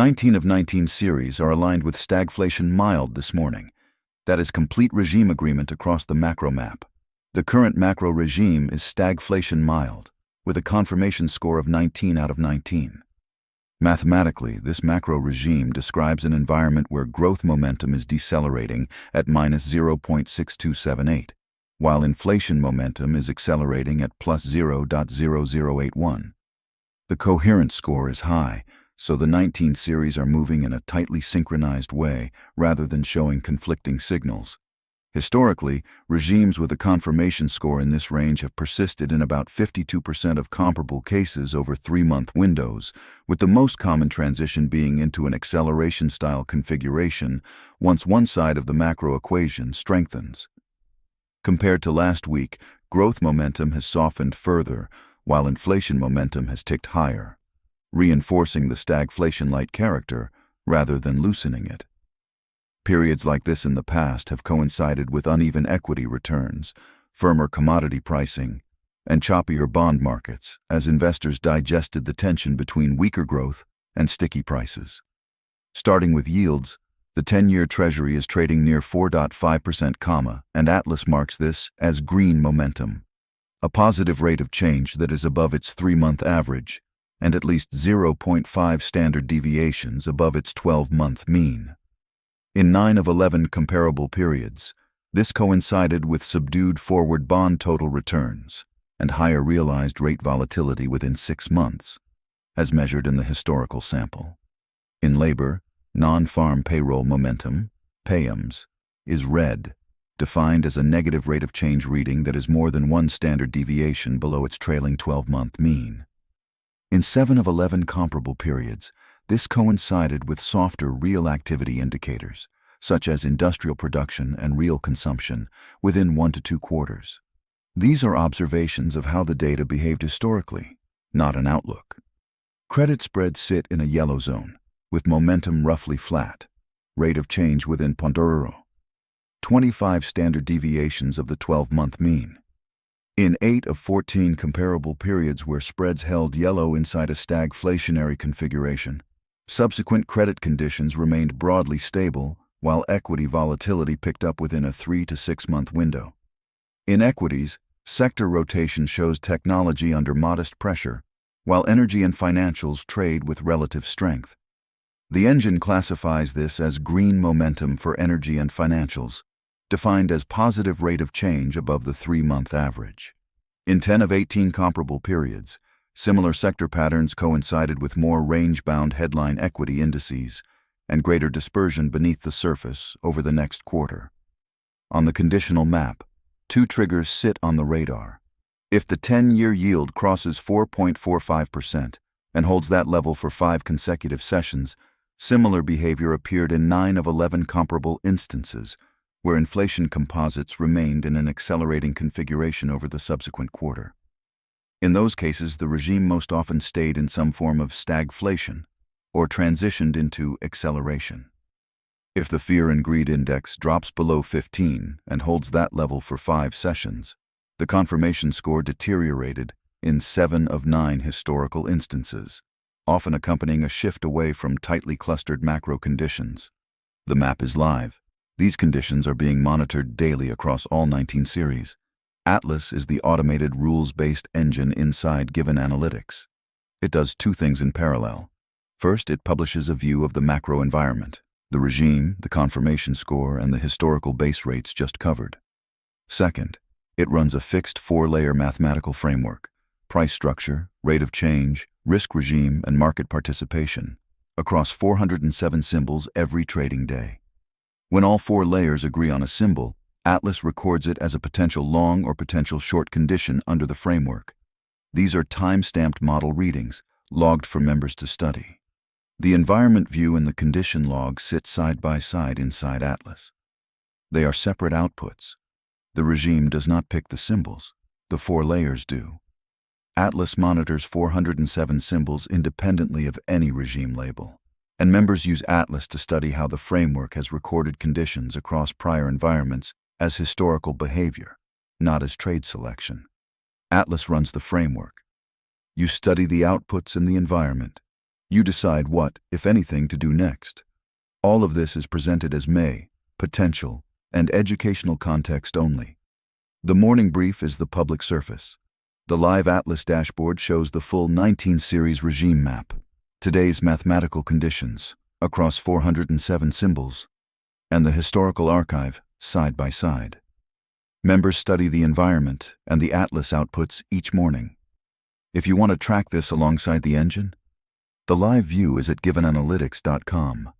19 of 19 series are aligned with stagflation mild this morning. That is complete regime agreement across the macro map. The current macro regime is stagflation mild, with a confirmation score of 19 out of 19. Mathematically, this macro regime describes an environment where growth momentum is decelerating at -0.6278, while inflation momentum is accelerating at +0.0081. The coherence score is high, so the 19 series are moving in a tightly synchronized way rather than showing conflicting signals. Historically, regimes with a confirmation score in this range have persisted in about 52% of comparable cases over 3-month windows, with the most common transition being into an acceleration-style configuration once one side of the macro equation strengthens. Compared to last week, growth momentum has softened further, while inflation momentum has ticked higher, reinforcing the stagflation-like character rather than loosening it. Periods like this in the past have coincided with uneven equity returns, firmer commodity pricing, and choppier bond markets as investors digested the tension between weaker growth and sticky prices. Starting with yields, the 10-year Treasury is trading near 4.5%, and Atlas marks this as green momentum, a positive rate of change that is above its 3-month average and at least 0.5 standard deviations above its 12-month mean. In 9 of 11 comparable periods, this coincided with subdued forward bond total returns and higher realized rate volatility within 6 months, as measured in the historical sample. In labor, non-farm payroll momentum, PAYMs, is red, defined as a negative rate of change reading that is more than 1 standard deviation below its trailing 12-month mean. In 7 of 11 comparable periods, this coincided with softer real activity indicators, such as industrial production and real consumption, within 1 to 2 quarters. These are observations of how the data behaved historically, not an outlook. Credit spreads sit in a yellow zone, with momentum roughly flat, rate of change within Ponderero, 25 standard deviations of the 12-month mean. In 8 of 14 comparable periods where spreads held yellow inside a stagflationary configuration, subsequent credit conditions remained broadly stable, while equity volatility picked up within a 3 to 6-month window. In equities, sector rotation shows technology under modest pressure, while energy and financials trade with relative strength. The engine classifies this as green momentum for energy and financials, defined as positive rate of change above the 3-month average. In 10 of 18 comparable periods, similar sector patterns coincided with more range-bound headline equity indices and greater dispersion beneath the surface over the next quarter. On the conditional map, 2 triggers sit on the radar. If the 10-year yield crosses 4.45% and holds that level for 5 consecutive sessions, similar behavior appeared in 9 of 11 comparable instances, where inflation composites remained in an accelerating configuration over the subsequent quarter. In those cases, the regime most often stayed in some form of stagflation or transitioned into acceleration. If the fear and greed index drops below 15 and holds that level for 5 sessions, the confirmation score deteriorated in 7 of 9 historical instances, often accompanying a shift away from tightly clustered macro conditions. The map is live. These conditions are being monitored daily across all 19 series. Atlas is the automated rules-based engine inside Given Analytics. It does 2 things in parallel. First, it publishes a view of the macro environment, the regime, the confirmation score, and the historical base rates just covered. Second, it runs a fixed 4-layer mathematical framework, price structure, rate of change, risk regime, and market participation, across 407 symbols every trading day. When all 4 layers agree on a symbol, Atlas records it as a potential long or potential short condition under the framework. These are time-stamped model readings, logged for members to study. The environment view and the condition log sit side by side inside Atlas. They are separate outputs. The regime does not pick the symbols, the 4 layers do. Atlas monitors 407 symbols independently of any regime label, and members use Atlas to study how the framework has recorded conditions across prior environments as historical behavior, not as trade selection. Atlas runs the framework. You study the outputs in the environment. You decide what, if anything, to do next. All of this is presented as may, potential, and educational context only. The morning brief is the public surface. The live Atlas dashboard shows the full 19 series regime map, today's mathematical conditions, across 407 symbols, and the historical archive, side by side. Members study the environment and the Atlas outputs each morning. If you want to track this alongside the engine, the live view is at givenanalytics.com.